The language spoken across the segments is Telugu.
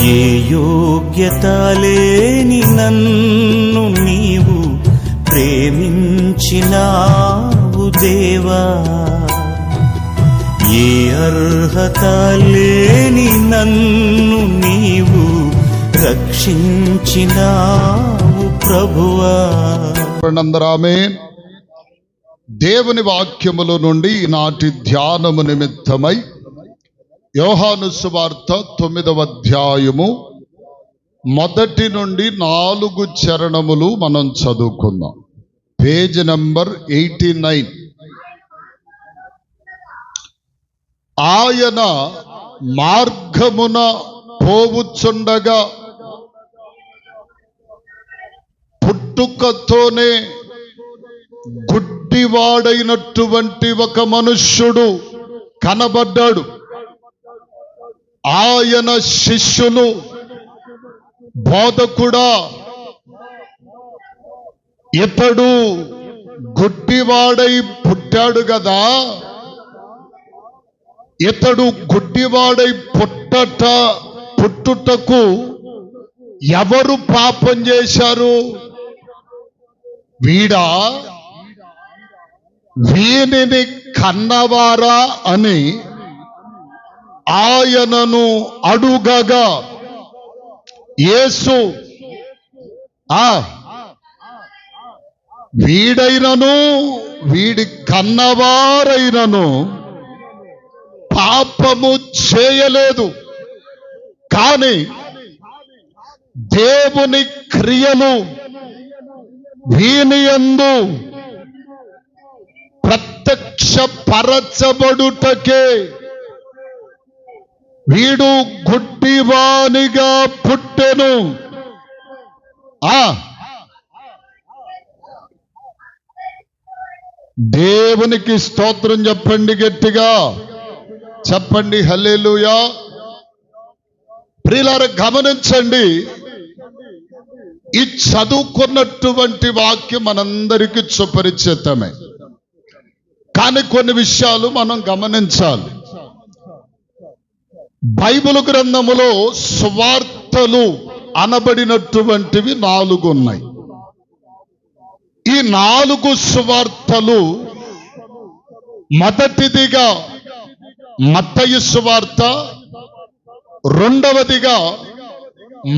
ఏ యోగ్యత లేని నన్ను నీవు ప్రేమించినావు దేవా, ఏ అర్హత లేని నన్ను నీవు రక్షించినావు ప్రభువా. ఆమేన్. దేవుని వాక్యముల నుండి ఈనాటి ధ్యానము నిమిత్తమై యోహాను సువార్త 9వ అధ్యాయము 1 నుండి 4 చరణములు మనం చదువుకుందాం. Page number 89. ఆయన మార్గమున పోవుచుండగా పుట్టుకతోనే గుడ్డివాడైనటువంటి ఒక మనుష్యుడు కనబడ్డాడు. ఆయన శిష్యులు, బోధకుడా, ఇతడు గుడ్డివాడై పుట్టాడు కదా, ఇతడు గుడ్డివాడై పుట్టుటకు ఎవరు పాపం చేశారు? వీడా, వీనిని కన్నవారా అని ఆయనను అడుగగా యేసు వీడైనను వీడి కన్నవారైనను పాపము చేయలేదు, కానీ దేవుని క్రియలు వీనియందు ప్రత్యక్షపరచబడుటకే వీడు గుడ్డివానిగా పుట్టెను. దేవునికి స్తోత్రం చెప్పండి, గట్టిగా చెప్పండి హల్లెలూయా. ప్రియులారా, గమనించండి, ఈ చదువుకున్నటువంటి వాక్యం మనందరికీ సుపరిచితమే, కానీ కొన్ని విషయాలు మనం గమనించాలి. బైబిల్ గ్రంథములో సువార్తలు అనబడినటువంటివి 4 ఉన్నాయి. ఈ 4 సువార్తలు, మొదటిదిగా మత్తయి సువార్త, రెండవదిగా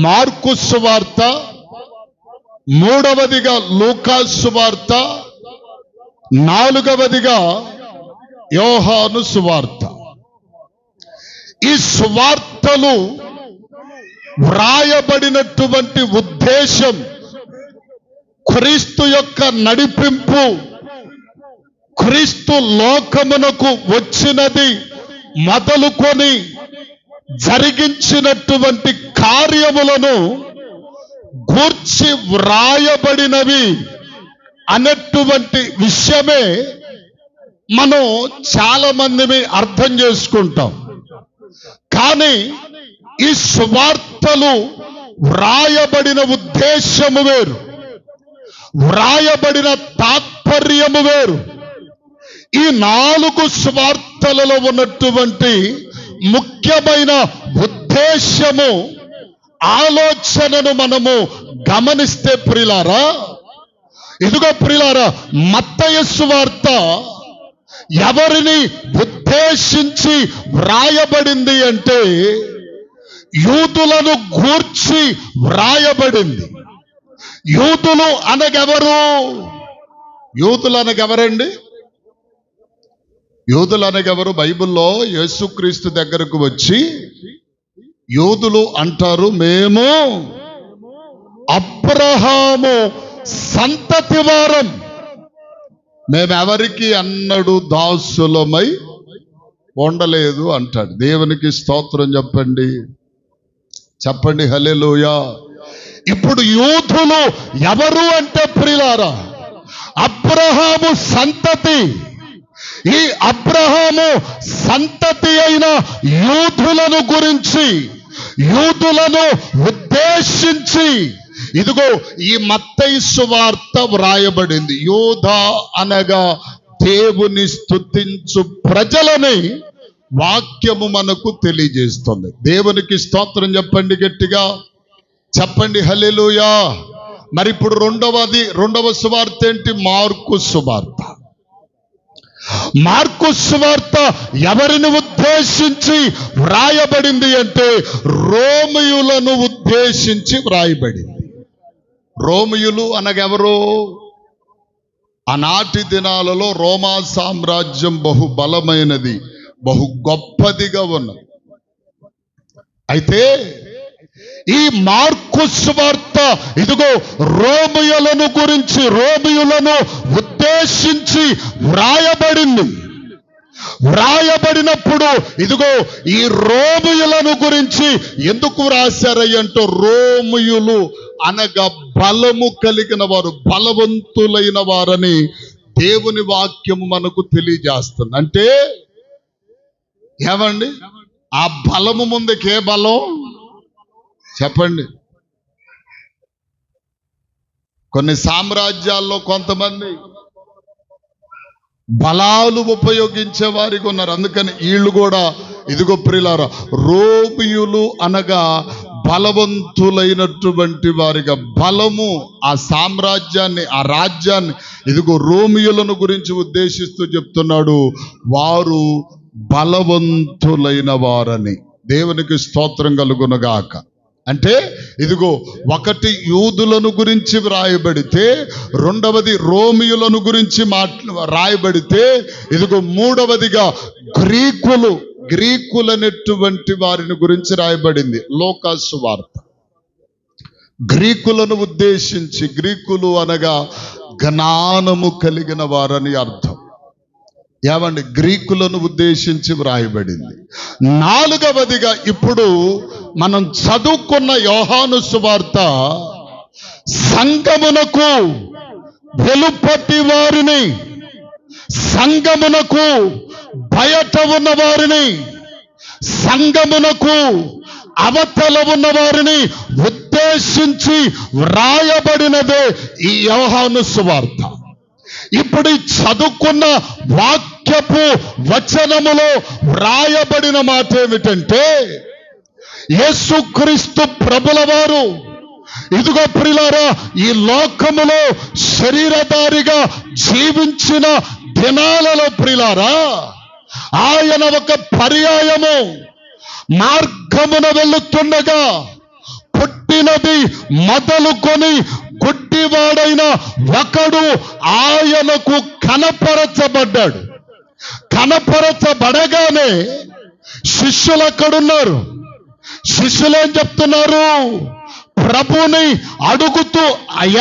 మార్కు సువార్త, మూడవదిగా లూకా సువార్త, నాలుగవదిగా యోహాను సువార్త. ఈ సువార్తలు వ్రాయబడినటువంటి ఉద్దేశం క్రీస్తు యొక్క నడిపింపు, క్రీస్తు లోకమునకు వచ్చినది మొదలుకొని జరిగించినటువంటి కార్యములను గూర్చి వ్రాయబడినవి అనేటువంటి విషయమే మనం చాలా మందిని అర్థం చేసుకుంటాం. కానీ ఈ సువార్తలు వ్రాయబడిన ఉద్దేశము వేరు, వ్రాయబడిన తాత్పర్యము వేరు. ఈ 4 సువార్తలలో ఉన్నటువంటి ముఖ్యమైన ఉద్దేశము, ఆలోచనను మనము గమనిస్తే ప్రియులారా, ఇదిగో ప్రియులారా, మత్తయి సువార్త ఎవరిని ఉద్దేశించి వ్రాయబడింది అంటే యూదులను గూర్చి వ్రాయబడింది. యూదులు అనగెవరు? యూదులు అనగెవరండి? యూదులు అనగెవరు? బైబిల్లో యేసుక్రీస్తు దగ్గరకు వచ్చి యూదులు అంటారు, మేము అబ్రహాము సంతతి వారం, మేమెవరికి అన్నడు దాసులమై ఉండలేదు అంటాడు. దేవునికి స్తోత్రం చెప్పండి, చెప్పండి హల్లెలూయా. ఇప్పుడు యూదులు ఎవరు అంటే ప్రియులారా, అబ్రహాము సంతతి. ఈ అబ్రహాము సంతతి అయిన యూదులను గురించి, యూదులను ఉద్దేశించి ఇదిగో ఈ మత్తయి సువార్త వ్రాయబడింది. యూదా అనగా దేవుని స్తుతించు ప్రజలని వాక్యము మనకు తెలియజేస్తుంది. దేవునికి స్తోత్రం చెప్పండి, గట్టిగా చెప్పండి హల్లెలూయా. మరి ఇప్పుడు రెండవ సువార్త ఏంటి? మార్కు సువార్త. మార్కు సువార్త ఎవరిని ఉద్దేశించి వ్రాయబడింది అంటే రోమియులను ఉద్దేశించి వ్రాయబడింది. రోమియులు అనగెవరు? ఆనాటి దినాలలో రోమా సామ్రాజ్యం బహు బలమైనది, బహు గొప్పదిగా ఉన్నది. అయితే ఈ మార్కు సువార్త ఇదిగో రోమియులను గురించి, రోమియులను ఉద్దేశించి వ్రాయబడింది. వ్రాయబడినప్పుడు ఇదిగో ఈ రోమియులను గురించి ఎందుకు వ్రాశారంటే, రోమియులు అనగా బలము కలిగిన వారు, బలవంతులైన వారని దేవుని వాక్యము మనకు తెలియజేస్తుంది. అంటే ఏమండి, ఆ బలము ముందుకే బలం చెప్పండి. కొన్ని సామ్రాజ్యాల్లో కొంతమంది బలాలు ఉపయోగించే వారికి ఉన్నారు. అందుకని వీళ్ళు కూడా ఇదిగో ప్రియులారా, రోమియులు అనగా బలవంతులైనటువంటి వారిగా, బలము ఆ సామ్రాజ్యాన్ని, ఆ రాజ్యాన్ని ఇదిగో రోమియులను గురించి ఉద్దేశిస్తూ చెప్తున్నాడు. వారు బలవంతులైన వారని. దేవునికి స్తోత్రం కలుగునుగాక. అంటే ఇదిగో ఒకటి యూదులను గురించి వ్రాయబడితే, రెండవది రోమియులను గురించి రాయబడితే, ఇదిగో మూడవదిగా గ్రీకులనేటువంటి వారిని గురించి రాయబడింది. లూకా సువార్త గ్రీకులను ఉద్దేశించి, గ్రీకులు అనగా జ్ఞానము కలిగిన వారని అర్థం. ఏమండి, గ్రీకులను ఉద్దేశించి వ్రాయబడింది. నాలుగవదిగా ఇప్పుడు మనం చదువుకున్న యోహాను సువార్త సంఘమునకు వెలుపటి వారిని, సంఘమునకు బయట ఉన్న వారిని, సంఘమునకు అవతల ఉన్న వారిని ఉద్దేశించి వ్రాయబడినదే ఈ యోహాను సువార్త. ఇప్పుడు చదువుకున్న వాక్యపు వచనములో వ్రాయబడిన మాట ఏమిటంటే, యేసుక్రీస్తు ప్రభుల వారు ఇదిగో ప్రియులారా ఈ లోకములో శరీరధారిగా జీవించిన దినాలలో ప్రియులారా, ఆయన ఒక పర్యాయము మార్గమున వెళుతుండగా పుట్టినది మొదలుకొని గుడ్డివాడైన ఒకడు ఆయనకు కనపరచబడ్డాడు. కనపరచబడగానే శిష్యులు అక్కడున్నారు. శిష్యులు ఏం చెప్తున్నారు? ప్రభుని అడుగుతూ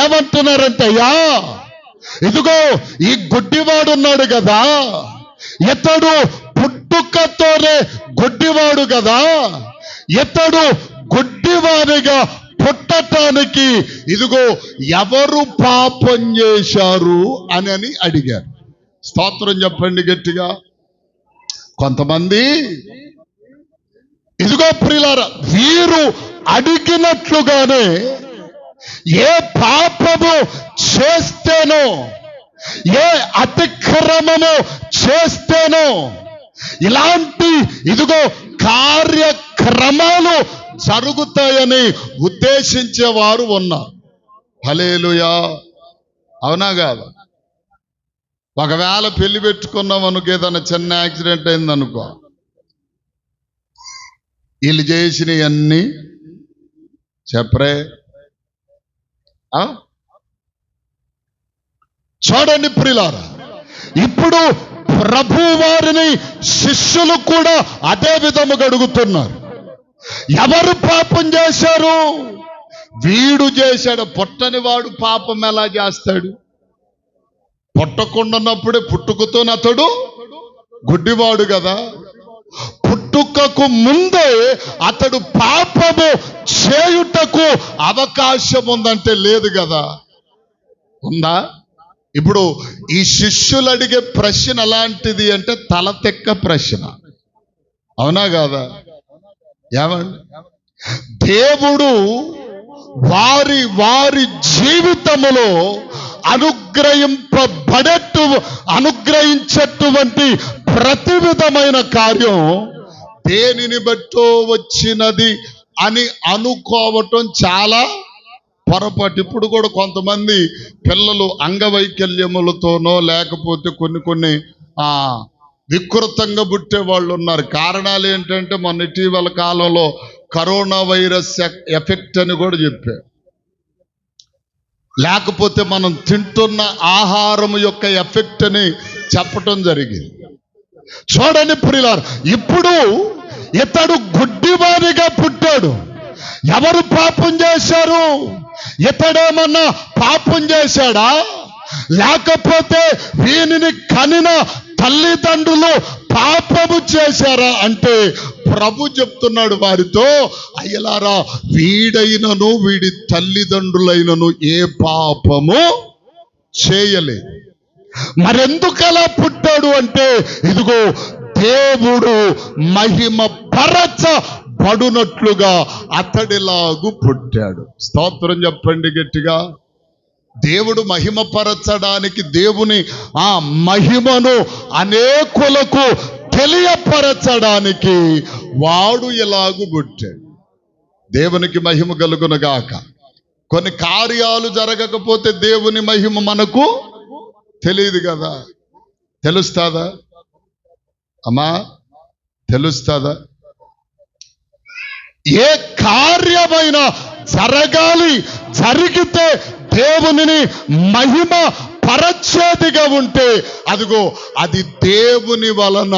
ఏమంటున్నారంటే, అయ్యా ఇదిగో ఈ గుడ్డివాడు ఉన్నాడు కదా, ఇతడు పుట్టుకతోనే గుడ్డివాడు కదా, ఇతడు గుడ్డివాడిగా పుట్టటానికి ఇదిగో ఎవరు పాపం చేశారు అని అడిగారు. స్తోత్రం చెప్పండి గట్టిగా. కొంతమంది ఇదిగో ప్రియులారా, వీరు అడిగినట్లుగానే ఏ పాపము చేస్తేనో, ఏ అతిక్రమము చేస్తేనో ఇలాంటి ఇదిగో కార్యక్రమాలు జరుగుతాయని ఉద్దేశించేవారు ఉన్నారు. హల్లెలూయా. అవునా కాదు? ఒకవేళ పెళ్లి పెట్టుకున్నాం అనుకో, ఏదైనా చిన్న యాక్సిడెంట్ అయిందనుకో, వీళ్ళు చేసినవన్నీ చెప్పరే. చూడండి ప్రియులారా, ఇప్పుడు ప్రభు వారిని శిష్యులు కూడా అదే విధముగా అడుగుతున్నారు. ఎవరు పాపం చేశారు? వీడు చేశాడు. పుట్టని వాడు పాపం ఎలా చేస్తాడు? పుట్టకుండాన్నప్పుడే పుట్టుకతోనే అతడు గుడ్డివాడు కదా. పుట్టుకకు ముందే అతడు పాపము చేయుటకు అవకాశం ఉందంటే లేదు కదా. ఉందా? ఇప్పుడు ఈ శిష్యులు అడిగే ప్రశ్న ఎలాంటిది అంటే తలతెక్క ప్రశ్న. అవునా కాదా? ఏమండి, దేవుడు వారి వారి జీవితములో అనుగ్రహించేటువంటి ప్రతి విధమైన కార్యం దేనిని బట్టో వచ్చినది అని అనుకోవటం చాలా పొరపాటు. ఇప్పుడు కూడా కొంతమంది పిల్లలు అంగవైకల్యములతోనో లేకపోతే కొన్ని వికృతంగా పుట్టే వాళ్ళు ఉన్నారు. కారణాలు ఏంటంటే మొన్న ఇటీవల కాలంలో కరోనా వైరస్ ఎఫెక్ట్ అని కూడా చెప్పారు. లేకపోతే మనం తింటున్న ఆహారం యొక్క ఎఫెక్ట్ అని చెప్పటం జరిగింది. చూడండి ప్రియులారా, ఇప్పుడు ఇతడు గుడ్డివానిగా పుట్టాడు. ఎవరు పాపం చేశారు? ఇతడేమన్నా పాపం చేశాడా? లేకపోతే వీనిని కనిన తల్లిదండ్రులు పాపము చేశారా అంటే ప్రభు చెప్తున్నాడు వారితో, అయ్యలారా, వీడైనను వీడి తల్లిదండ్రులైనను ఏ పాపము చేయలేదు. మరెందుకలా పుట్టాడు అంటే, ఇదిగో దేవుడు మహిమ పరచబడునట్లుగా అతడిలాగు పుట్టాడు. స్తోత్రం చెప్పండి గట్టిగా. దేవుడు మహిమపరచడానికి, దేవుని ఆ మహిమను అనేకులకు తెలియపరచడానికి వాడు ఇలాగు పుట్టాడు. దేవునికి మహిమ కలుగునుగాక. కొన్ని కార్యాలు జరగకపోతే దేవుని మహిమ మనకు తెలియదు కదా. తెలుస్తుందా అమ్మా? తెలుస్తుందా? ఏ కార్యమైనా జరగాలి, జరిగితే దేవునిని మహిమ పరచేదిగా ఉంటే అదిగో అది దేవుని వలన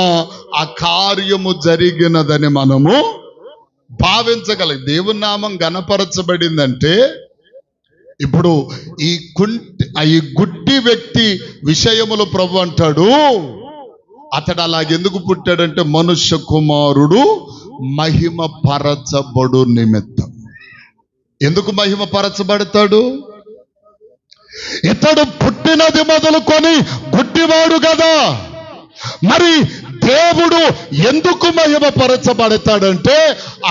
ఆ కార్యము జరిగినదని మనము భావించగలం. దేవుని నామం గణపరచబడిందంటే, ఇప్పుడు ఈ గుడ్డి వ్యక్తి విషయములు ప్రభు అంటాడు, అతడు అలాగెందుకు పుట్టాడంటే మనుష్య కుమారుడు మహిమ పరచబడు నిమిత్తం. ఎందుకు మహిమ పరచబడతాడు? ఇతడు పుట్టినది మొదలుకొని గుడ్డివాడు కదా. మరి దేవుడు ఎందుకు మహిమ పరచబడతాడంటే,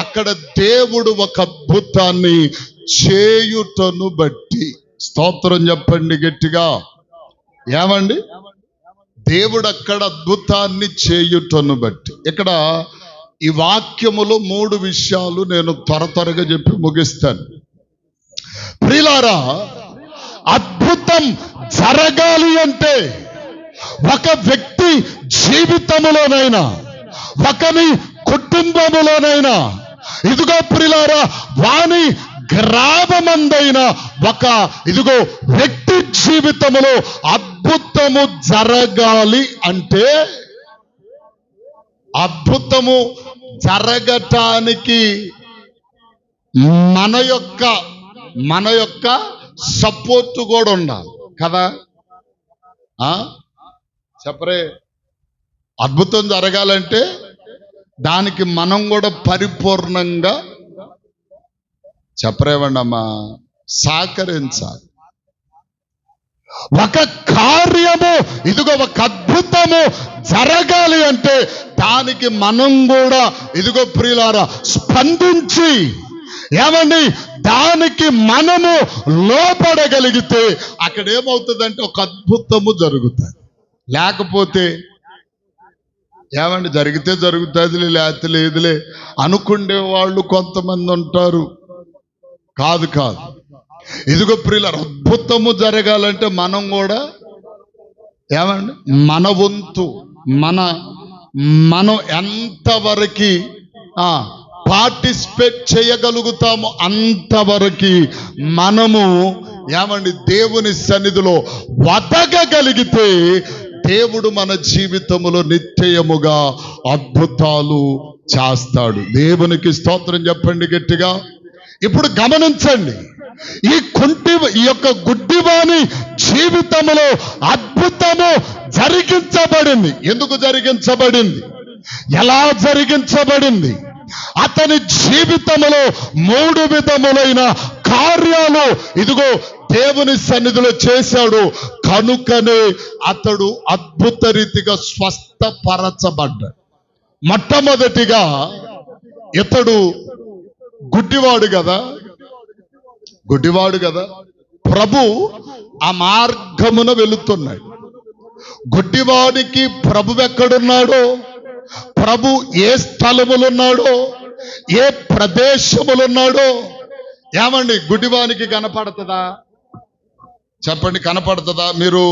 అక్కడ దేవుడు ఒక అద్భుతాన్ని చేయుటను బట్టి. స్తోత్రం చెప్పండి గట్టిగా. ఏమండి? దేవుడు అక్కడ అద్భుతాన్ని చేయుటను బట్టి. ఇక్కడ ఈ వాక్యములో 3 విషయాలు నేను త్వరగా చెప్పి ముగిస్తాను. ప్రియులారా, అద్భుతం జరగాలి అంటే ఒక వ్యక్తి జీవితములోనైనా, ఒకని కుటుంబములోనైనా, ఇదిగో ప్రియులారా, వాని గ్రామమందైన ఇదిగో వ్యక్తి జీవితములో అద్భుతము జరగాలి అంటే, అద్భుతము జరగటానికి మన యొక్క సపోర్ట్ కూడా ఉండాలి కదా. చెప్పరే, అద్భుతం జరగాలంటే దానికి మనం కూడా పరిపూర్ణంగా చెప్పరేవండి అమ్మా, సహకరించాలి. ఒక కార్యము, ఇదిగో ఒక అద్భుతము జరగాలి అంటే దానికి మనం కూడా, ఇదిగో ప్రియులారా, స్పందించి ఏమండి దానికి మనము లోపడగలిగితే అక్కడ ఏమవుతుందంటే ఒక అద్భుతము జరుగుతుంది. లేకపోతే ఏమండి జరిగితే జరుగుతుందిలే, లేకపోతే లేదులే అనుకునే వాళ్ళు కొంతమంది ఉంటారు. కాదు. ఇదిగో ప్రియులారా, అద్భుతము జరగాలంటే మనం కూడా ఏమండి మన వంతు, మనం ఎంతవరకు పార్టిసిపేట్ చేయగలుగుతామో అంతవరకు మనము ఏమండి దేవుని సన్నిధిలో వదగగలిగితే దేవుడు మన జీవితములో నిత్యముగా అద్భుతాలు చేస్తాడు. దేవునికి స్తోత్రం చెప్పండి గట్టిగా. ఇప్పుడు గమనించండి, ఈ యొక్క గుడ్డివాని జీవితంలో అద్భుతము జరిగించబడింది. ఎందుకు జరిగించబడింది? ఎలా జరిగించబడింది? అతని జీవితంలో 3 విధములైన కార్యాలు ఇదిగో దేవుని సన్నిధిలో చేశాడు. కనుకనే అతడు అద్భుత రీతిగా స్వస్థపరచబడ్డాడు. మొట్టమొదటిగా ఇతడు గుడ్డివాడు కదా. ప్రభు ఆ మార్గమున వెళుతున్నాడు. గుడ్డివానికి ప్రభు ఎక్కడున్నాడో, ప్రభు ఏ స్థలములున్నాడో, ఏ ప్రదేశములున్నాడో ఏమండి గుడ్డివానికి కనపడుతుందా? చెప్పండి, కనపడుతుందా? మీరు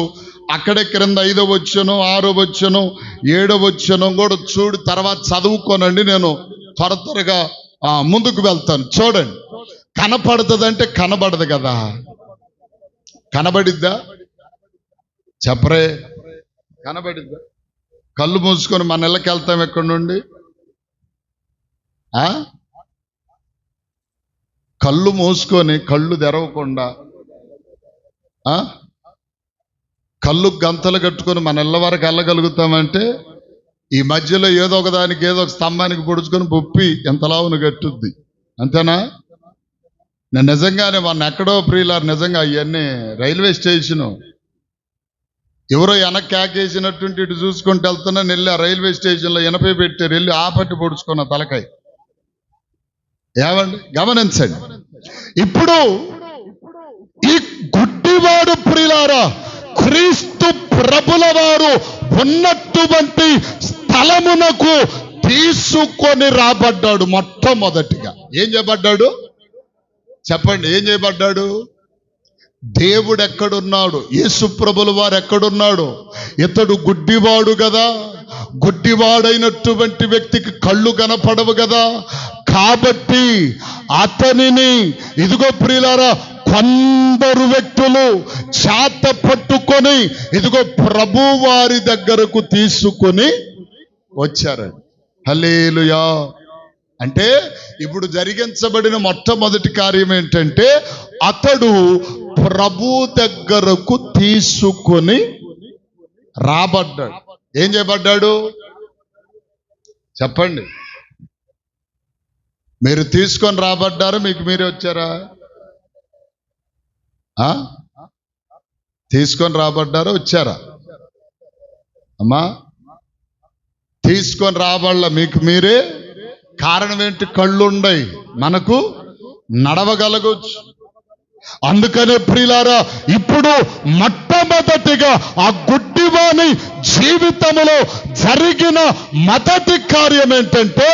అక్కడే క్రింద 5వ వచనం, 6వ వచనం, 7వ వచనం కూడా చూడు, తర్వాత చదువుకోనండి, నేను త్వరగా ముందుకు వెళ్తాను. చూడండి, కనపడుతుందంటే కనబడదు కదా. కనబడిద్దా? చెప్పరే, కనబడిద్దా? కళ్ళు మూసుకొని మన ఇళ్ళకి వెళ్తాం ఎక్కడి నుండి? కళ్ళు మూసుకొని కళ్ళు తెరవకుండా కళ్ళు గంతలు కట్టుకొని మన ఇళ్ళ వరకు వెళ్ళగలుగుతామంటే ఈ మధ్యలో ఏదో ఒక దానికి, ఏదో ఒక స్తంభానికి పొడుచుకొని బొప్పి ఎంతలావును కట్టుద్ది. అంతేనా? నేను నిజంగానే మొన్న ఎక్కడో ప్రియులారు, నిజంగా అవన్నీ రైల్వే స్టేషను ఎవరో వెనక్కి కేకేసినట్టుంటే ఇటు చూసుకుంటూ వెళ్తున్నా, వెళ్ళి ఆ రైల్వే స్టేషన్లో ఎనపై పెట్టారు, వెళ్ళి ఆపట్టి పొడుచుకున్న తలకాయ. ఏమండి, గమనించండి. ఇప్పుడు ఈ గుడ్డివాడు ప్రియులారా క్రీస్తు ప్రభుల వారు ఉన్నటువంటి స్థలమునకు తీసుకొని రాబడ్డాడు. మొట్టమొదటిగా ఏం చేయబడ్డాడు? చెప్పండి, ఏం చేయబడ్డాడు? దేవుడు ఎక్కడున్నాడు? యేసు ప్రభుల వారు ఎక్కడున్నాడు? ఇతడు గుడ్డివాడు కదా, గుడ్డివాడైనటువంటి వ్యక్తికి కళ్ళు కనపడవు కదా, కాబట్టి అతనిని ఇదిగో ప్రియులారా కొందరు వ్యక్తులు చేత పట్టుకొని ఇదిగో ప్రభు వారి దగ్గరకు తీసుకొని వచ్చారండి. హల్లెలూయా. అంటే ఇప్పుడు జరిగించబడిన మొట్టమొదటి కార్యం ఏంటంటే అతడు ప్రభు దగ్గరకు తీసుకొని రాబడ్డాడు. ఏం చేయబడ్డాడు? చెప్పండి, మీరు తీసుకొని రాబడ్డారా? మీకు మీరే వచ్చారా? తీసుకొని రాబడ్డారా, వచ్చారా? అమ్మా, తీసుకొని రాబడ్డ మీకు మీరే. కారణం ఏంటి? కళ్ళు ఉండయి, మనకు నడవగలగొచ్చు. అందుకనే ప్రియులారా ఇప్పుడు మొట్టమొదటిగా ఆ గుడ్డివాని జీవితంలో జరిగిన మొదటి కార్యం ఏంటంటే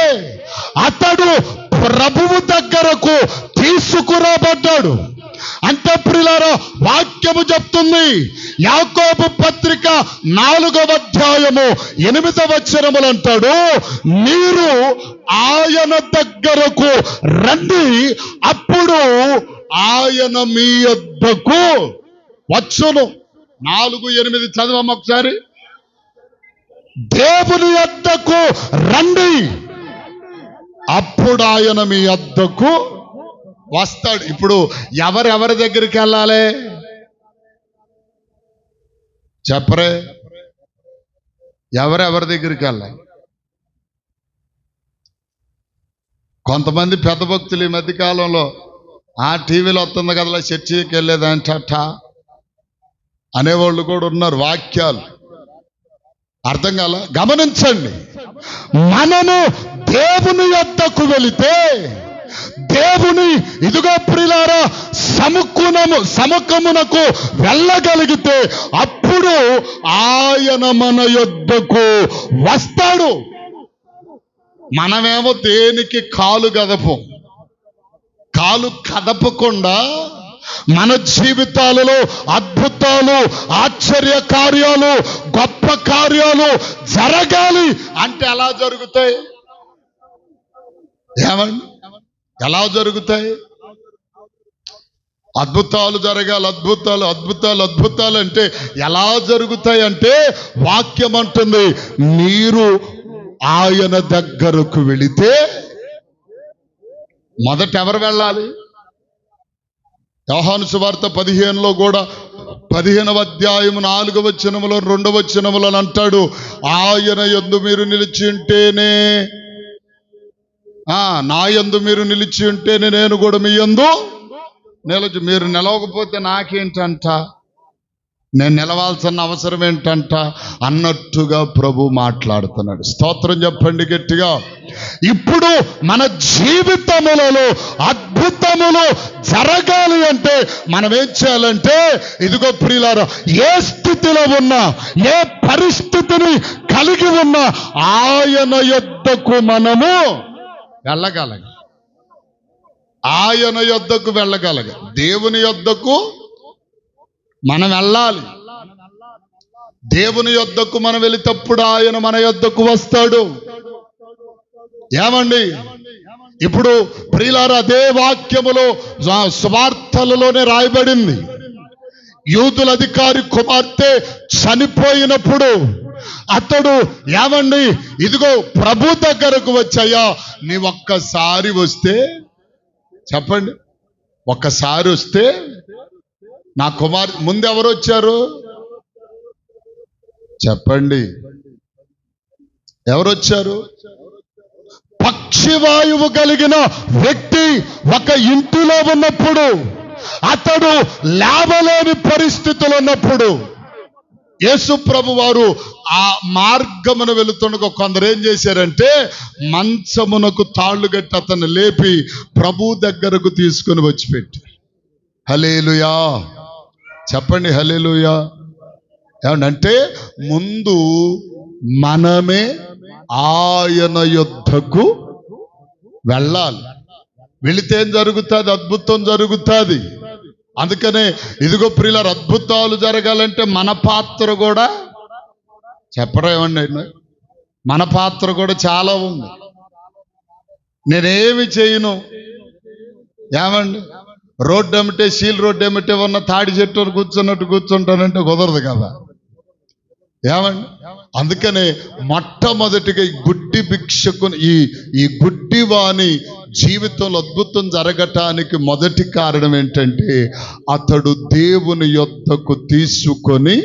అతడు ప్రభువు దగ్గరకు తీసుకురాబడ్డాడు. అంటే ప్రియులారా వాక్యము చెప్తుంది, యాకోబు పత్రిక 4వ అధ్యాయము 8వ వచనములు అంటాడు, మీరు ఆయన దగ్గరకు రండి, అప్పుడు ఆయన మీ యొద్దకు వచ్చును. 4:8 చదవమ్మ ఒకసారి. దేవుని యొద్దకు రండి, అప్పుడు ఆయన మీ యొద్దకు వస్తాడు. ఇప్పుడు ఎవరెవరి దగ్గరికి వెళ్ళాలి? చెప్పరే, ఎవరెవరి దగ్గరికి వెళ్ళాలి? కొంతమంది పెద్ద భక్తులు ఈ మధ్య కాలంలో టీవీలో వస్తుంది కదా, చర్చికి వెళ్ళేదంట అనేవాళ్ళు కూడా ఉన్నారు. వాక్యాలు అర్థం కాల. గమనించండి, మనము దేవుని యొద్దకు వెళితే దేవుని ఇదిగో ప్రియులారా సముఖమునకు వెళ్ళగలిగితే అప్పుడు ఆయన మన యొద్దకు వస్తాడు. మనమేమో దేనికి కాలు కదపకుండా మన జీవితాలలో అద్భుతాలు, ఆశ్చర్య కార్యాలు, గొప్ప కార్యాలు జరగాలి అంటే ఎలా జరుగుతాయి? ఏమండి, ఎలా జరుగుతాయి? అద్భుతాలు జరగాలి. అద్భుతాలు అంటే ఎలా జరుగుతాయి అంటే వాక్యం అంటుంది, మీరు ఆయన దగ్గరకు వెళితే మొదట ఎవరు వెళ్ళాలి? యోహాను సువార్త 15లో కూడా 15వ అధ్యాయము 4వ వచనములో 2వ వచనములో అంటాడు, ఆయన యందు మీరు నిలిచి ఉంటేనే, నా యందు మీరు నిలిచి ఉంటేనే నేను కూడా మీ యందు నిలచి. మీరు నిలవకపోతే నాకేంటంట? నేను నిలవాల్సిన అవసరం ఏంటంట అన్నట్టుగా ప్రభు మాట్లాడుతున్నాడు. స్తోత్రం చెప్పండి గట్టిగా. ఇప్పుడు మన జీవితములలో అద్భుతములు జరగాలి అంటే మనం ఏం చేయాలంటే, ఇదిగో ప్రియులారా, ఏ స్థితిలో ఉన్నా, ఏ పరిస్థితిని కలిగి ఉన్నా ఆయన యొద్దకు మనము వెళ్ళగలగ. ఆయన యొద్దకు వెళ్ళగలగ. దేవుని యొద్దకు మనం వెళ్ళాలి. దేవుని యొద్దకు మనం వెళితప్పుడు ఆయన మన యొద్దకు వస్తాడు. ఏమండి, ఇప్పుడు ప్రియులారా, అదే వాక్యములో సువార్తలలోనే రాయబడింది. యూదుల అధికారి కుమార్తె చనిపోయినప్పుడు అతడు ఏమండి, ఇదిగో ప్రభు దగ్గరకు వచ్చాయా, నీ ఒక్కసారి వస్తే, చెప్పండి, ఒక్కసారి వస్తే నా కుమార్తె. ముందు ఎవరు వచ్చారు చెప్పండి, ఎవరు వచ్చారు? పక్షివాయువు కలిగిన వ్యక్తి ఒక ఇంటిలో ఉన్నప్పుడు, అతడు లేవలేని పరిస్థితులు ఉన్నప్పుడు యేసు ప్రభు వారు ఆ మార్గమును వెళుతుండగా కొందరు ఏం చేశారంటే, మంచమునకు తాళ్ళు కట్టి అతన్ని లేపి ప్రభు దగ్గరకు తీసుకుని వచ్చిపెట్టి. హల్లెలూయా చెప్పండి, హల్లెలూయా. ఏమంటే ముందు మనమే ఆయన యొద్దకు వెళ్ళాలి. వెళితే ఏం జరుగుతుంది? అద్భుతం జరుగుతుంది. అందుకనే ఇదిగో ప్రియులారా, అద్భుతాలు జరగాలంటే మన పాత్ర కూడా, చెప్పడం ఏమండి, మన పాత్ర కూడా చాలా ఉంది. నేనేమి చేయను, ఏమండి, రోడ్డు ఏమిటే, సీల్ రోడ్డు ఏమిటే ఉన్న తాడి చెట్టు కూర్చున్నట్టు కూర్చుంటానంటే కుదరదు కదా, ఏమండి. అందుకనే మొట్టమొదటిగా ఈ గుడ్డి భిక్షకుని, ఈ గుడ్డి వాని జీవితంలో అద్భుతం జరగటానికి మొదటి కారణం ఏంటంటే, అతడు దేవుని యొద్దకు తీసుకొని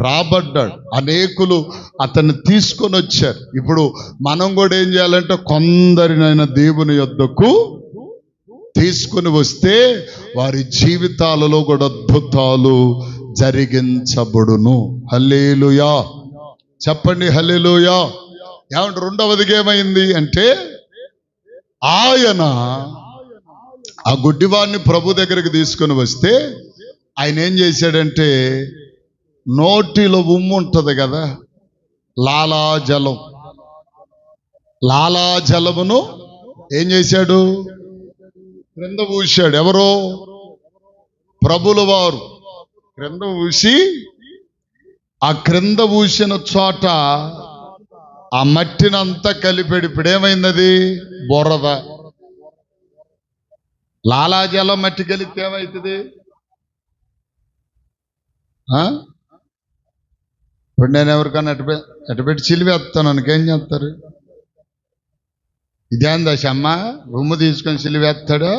రాబడ్డాడు. అనేకులు అతన్ని తీసుకొని వచ్చారు. ఇప్పుడు మనం కూడా ఏం చేయాలంటే, కొందరినైనా దేవుని యొద్దకు తీసుకుని వస్తే వారి జీవితాలలో కూడా అద్భుతాలు జరిగించబడును. హల్లెలూయా చెప్పండి, హల్లెలూయా. ఏమంటే రెండవదిగా ఏమైంది అంటే, ఆయన ఆ గుడ్డివాడిని ప్రభు దగ్గరికి తీసుకుని వస్తే ఆయన ఏం చేశాడంటే, నోటిలో ఉమ్ము ఉంటుంది కదా, లాలాజలమును ఏం చేశాడు? క్రింద ఊశాడు. ఎవరో? ప్రభుల వారు క్రింద ఊసి, ఆ క్రింద ఊసిన చోట ఆ మట్టినంతా కలిపాడు. ఇప్పుడు ఏమైంది? బురద. లాలాజలం మట్టి కలిపితే ఏమవుతుంది? ఇప్పుడు నేను ఎవరికన్నా ఎటుపెట్టి చిలివేస్తాను, అనుకేం చేస్తారు? ఇదేం దశమ్మ, ఉమ్ము తీసుకొని సిలివేస్తాడా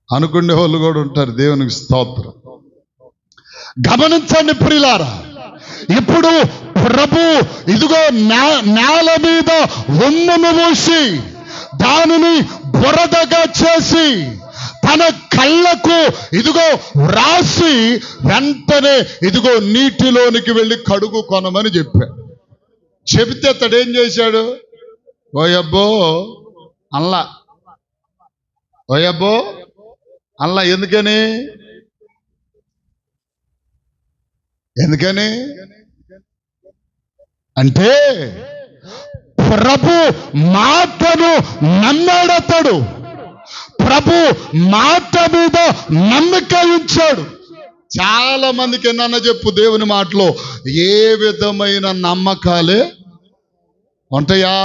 అనుకునే వాళ్ళు కూడా ఉంటారు. దేవునికి స్తోత్రం. గమనించండి ప్రియులారా, ఇప్పుడు ప్రభు ఇదిగో నేల మీద ఉమ్మును పోసి దానిని బురదగా చేసి తన కళ్ళకు ఇదిగో రాసి వెంటనే ఇదిగో నీటిలోనికి వెళ్ళి కడుగు కొనమని చెప్పాడు. చెబితే అతడేం చేశాడు? ఓయబ్బో అల్లా, ఓయబ్బో అల్లా. ఎందుకని అంటే ప్రభు మాటను నమ్మాడతడు. ప్రభు మాట మీద నమ్మిక ఉంచాడు. చాలా మందికి ఎన్న చెప్పు, దేవుని మాటలో ఏ విధమైన నమ్మకాలే ఉంటాయా?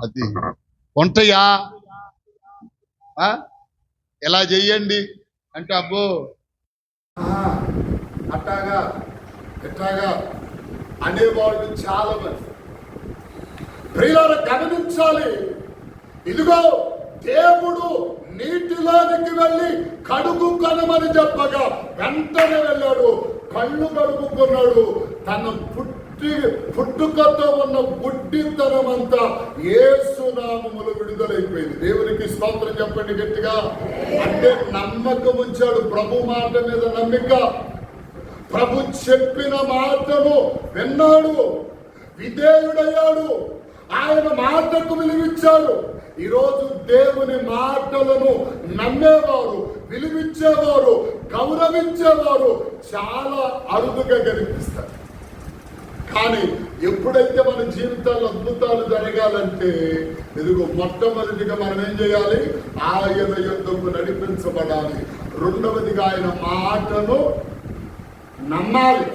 అది ఉంటాయా? ఎలా చెయ్యండి అంటే, అబ్బో అట్టాగా ఎట్టాగా అనేవాళ్ళు చాలా మంది. ప్రియులారా గమనించాలి, ఇదిగో దేవుడు నీటిలోనికి వెళ్ళి కడుగు కొనమని చెప్పగా వెంటనే వెళ్ళాడు, కళ్ళు కడుగుకున్నాడు, తన పుట్టిన పుట్టుకతో ఉన్న గుడ్డితనం అంతా యేసు నామములో విడుదలైపోయింది. దేవునికి స్తోత్రం చెప్పండి గట్టిగా. అంటే నమ్మకం ఉంచాడు, ప్రభు మాట మీద నమ్మిక. ప్రభు చెప్పిన మాటను విన్నాడు, విధేయుడయ్యాడు, ఆయన మాటకు విలువిచ్చాడు. ఈరోజు దేవుని మాటలను నమ్మేవారు, విలువించేవారు, గౌరవించేవారు చాలా అరుదుగా కనిపిస్తారు. కానీ ఎప్పుడైతే మన జీవితాల్లో అద్భుతాలు జరగాలంటే ఇదిగో మొట్టమొదటిగా మనం ఏం చేయాలి? ఆయన యొద్దకు నడిపించబడాలి. రెండవదిగా ఆయన మాటను నమ్మాలి.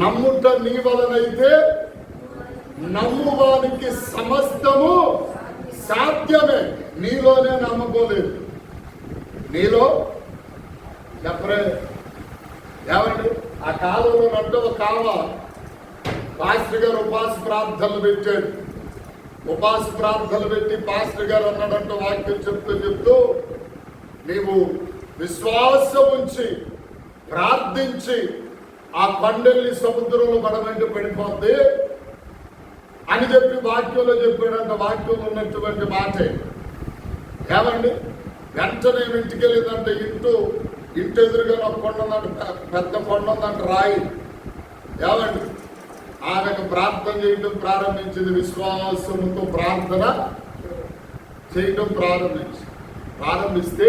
నమ్ముట నీ వలనైతే నమ్మువానికి సమస్తము సాధ్యమే. నీలోనే నమ్మకోలేదు, నీలో చెప్పరే. ఏమండి ఆ కాలంలో నడ్డవ కావ పాస్టర్ గారు ఉపాస ప్రార్థనలు పెట్టాడు. ఉపాస ప్రార్థనలు పెట్టి పాస్టర్ గారు అన్నాడంట వాక్యం చెప్తూ నీవు విశ్వాసం ఉంచి ప్రార్థించి ఆ కొండల్ని సముద్రంలో పడమంటే పడిపోద్ది అని చెప్పి వాక్యంలో చెప్పాడంట. వాక్యంలో ఉన్నటువంటి మాటే. ఏమండి వెంటనే ఇంటికి వెళ్ళిందంటే ఇంటి ఎదురుగా ఒక కొండ ఉందంట, పెద్ద కొండ ఉందంట, రాయి. ఏమండి ఆమెకు ప్రార్థన చేయడం ప్రారంభించింది. విశ్వాసంతో ప్రార్థన చేయడం ప్రారంభిస్తే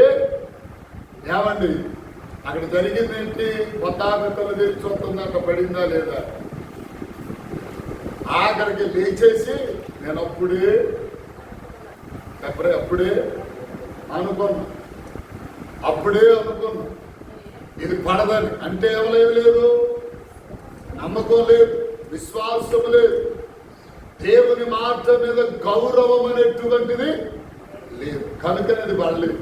ఏమండి అక్కడ జరిగింది ఏంటి? కొత్తాకలు తెరిచి వస్తుందంట, పడిందా లేదా. ఆఖరికి లేచేసి నేను అప్పుడే అనుకున్నా ఇది పడదని. అంటే ఏమలేమి లేదు, నమ్మకం లేదు, విశ్వాసం లేదు, దేవుని మాట మీద గౌరవం అనేటువంటిది లేదు. కనుకనే అది పడలేదు.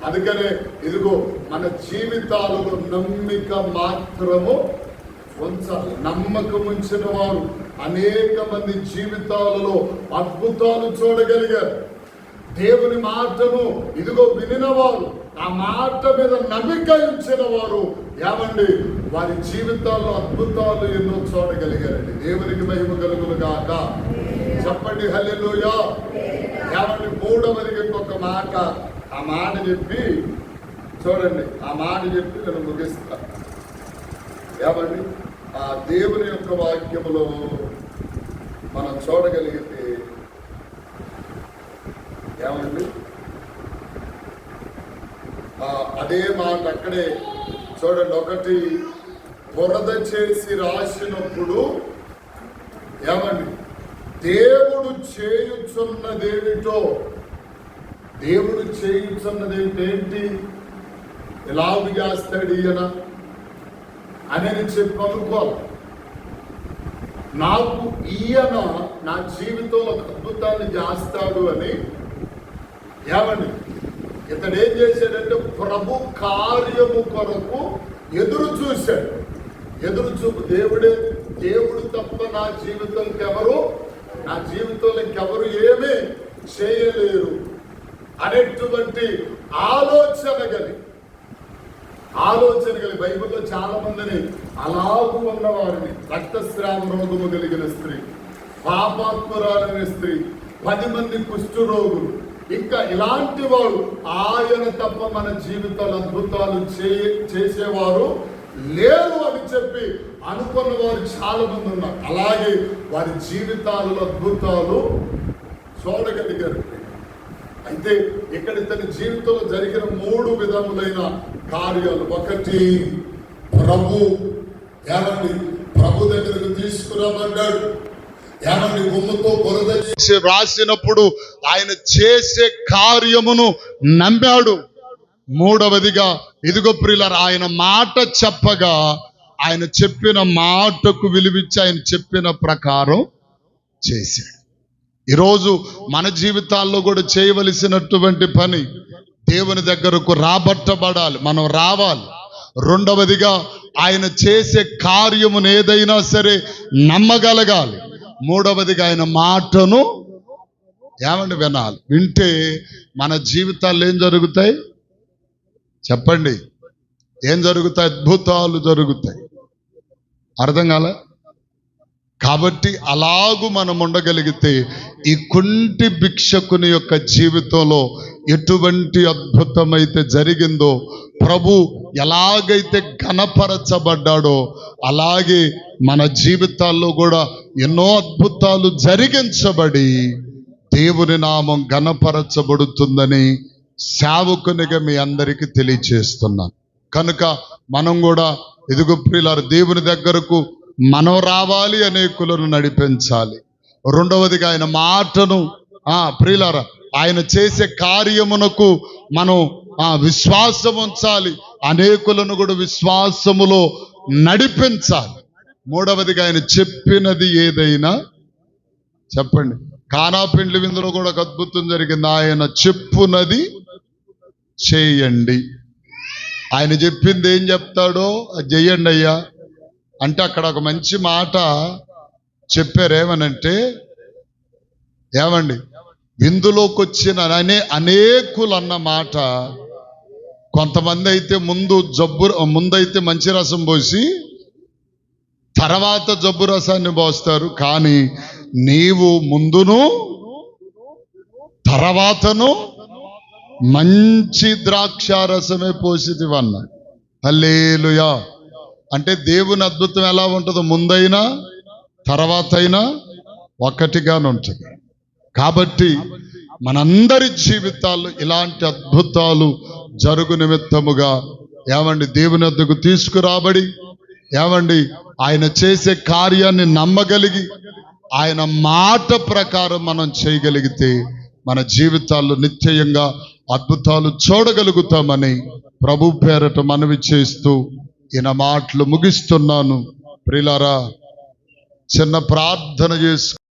అందుకనే ఇదిగో మన జీవితాలలో నమ్మిక మాత్రము ఉంచాలి. నమ్మకం ఉంచిన వారు అనేక మంది జీవితాలలో అద్భుతాలు చూడగలిగారు. దేవుని మాటను ఇదిగో వినినవారు, ఆ మాట మీద నమ్మిక ఉంచిన వారు ఏమండి వారి జీవితాల్లో అద్భుతాలు ఎన్నో చూడగలిగారండి. దేవునికి మహిమ కలుగును గాక. చెప్పండి హల్లెలూయా. ఏమండి మూడవదిగా ఇంకొక మాట, ఆ మాట చెప్పి చూడండి, ఆ మాట చెప్పి నేను ముగిస్తా. ఏమండి ఆ దేవుని యొక్క వాక్యములో మనం చూడగలిగితే ఏమండి అదే మాట అక్కడే చూడండి. ఒకటి బురద చేసి రాసినప్పుడు ఏమండి దేవుడు చేయుచున్నదేమిటో, దేవుడు చేయుచున్నదేంటి, ఎలాగ చేస్తాడు ఈయన అని చెప్పి అనుకోవాలి. నాకు ఈయన నా జీవితంలో అద్భుతాన్ని చేస్తాడు అని ఏమండి ఇతడు ఏం చేశాడంటే ప్రభు కార్యము కొరకు ఎదురు చూశాడు. ఎదురు చూపు దేవుడు తప్ప నా జీవితంలో ఇంకెవరు ఏమీ చేయలేరు అనేటువంటి ఆలోచన కలిగి బైబిల్లో చాలా మందిని అలాగూ ఉన్నవారిని, రక్తస్రావ రోగము కలిగిన స్త్రీ, పాపాత్మురాలైన స్త్రీ, 10 మంది కుష్ఠరోగులు, ఇంకా ఇలాంటి వారు ఆయన తప్ప మన జీవితాలు అద్భుతాలు చేసేవారు లేరు అని చెప్పి అనుకున్న వారు చాలా మంది ఉన్నారు. అలాగే వారి జీవితాలలో అద్భుతాలు చూడగలిగారు. అయితే ఇక్కడ ఇతని జీవితంలో జరిగిన 3 విధములైన కార్యాలు. ఒకటి ప్రభు దగ్గరకు తీసుకురాబడ్డాడు. ఏమండి గుమ్మతో బురద చేసి రాసినప్పుడు ఆయన చేసే కార్యమును నమ్మాడు. మూడవదిగా ఇదిగో ప్రియులారా ఆయన మాట చెప్పగా ఆయన చెప్పిన మాటకు విలువిచ్చి ఆయన చెప్పిన ప్రకారం చేశాడు. ఈరోజు మన జీవితాల్లో కూడా చేయవలసినటువంటి పని దేవుని దగ్గరకు రాబట్టబడాలి, మనం రావాలి. రెండవదిగా ఆయన చేసే కార్యమును ఏదైనా సరే నమ్మగలగాలి. మూడవదిగా ఆయన మాటను ఏమండి వినాలి. వింటే మన జీవితాల్లో ఏం జరుగుతాయి చెప్పండి? ఏం జరుగుతాయి? అద్భుతాలు జరుగుతాయి. అర్థం కాలే? కాబట్టి అలాగూ మనం ఉండగలిగితే ఈ కుంటి భిక్షకుని యొక్క జీవితంలో ఎటువంటి అద్భుతమైతే జరిగిందో, ప్రభు ఎలాగైతే ఘనపరచబడ్డాడో అలాగే మన జీవితాల్లో కూడా ఎన్నో అద్భుతాలు జరిగించబడి దేవుని నామం ఘనపరచబడుతుందని సేవకునిగా మీ అందరికీ తెలియచేస్తున్నాను. కనుక మనం కూడా ఎదుగు ప్రియులారా, దేవుని దగ్గరకు మనం రావాలి, అనేకులను నడిపించాలి. రెండవదిగా ఆయన మాటను ప్రియులారా, ఆయన చేసే కార్యమునకు మనం విశ్వాసం ఉంచాలి, అనేకులను కూడా విశ్వాసములో నడిపించాలి. మూడవదిగా ఆయన చెప్పినది ఏదైనా చెప్పండి. కానా పెండ్లి విందులో కూడా ఒక అద్భుతం జరిగింది. ఆయన చెప్పునది చేయండి. ఆయన చెప్పింది ఏం చెప్తాడో అది చెయ్యండి అయ్యా అంటే అక్కడ ఒక మంచి మాట చెప్పారు. ఏమనంటే, ఏమండి, విందులోకి వచ్చిన అనేకులు అన్న మాట, కొంతమంది అయితే ముందైతే మంచి రసం పోసి తర్వాత జబ్బు రసాన్ని పోస్తారు. కానీ నీవు ముందును తర్వాతను మంచి ద్రాక్షారసమే పోసిదివన్నా. హల్లెలూయా. అంటే దేవుని అద్భుతం ఎలా ఉంటుందో, ముందైనా తర్వాత అయినా ఒక్కటిగానే ఉంటుంది. కాబట్టి మనందరి జీవితాల్లో ఇలాంటి అద్భుతాలు జరుగు నిమిత్తముగా ఏమండి దేవుని వద్దకు తీసుకురాబడి, ఏమండి ఆయన చేసే కార్యాన్ని నమ్మగలిగి ఆయన మాట ప్రకారం మనం చేయగలిగితే మన జీవితాల్లో నిశ్చయంగా అద్భుతాలు చూడగలుగుతామని ప్రభు పేరట మనవి చేస్తూ ఈయన మాటలు ముగిస్తున్నాను. ప్రియులారా, చిన్న ప్రార్థన చేసుకు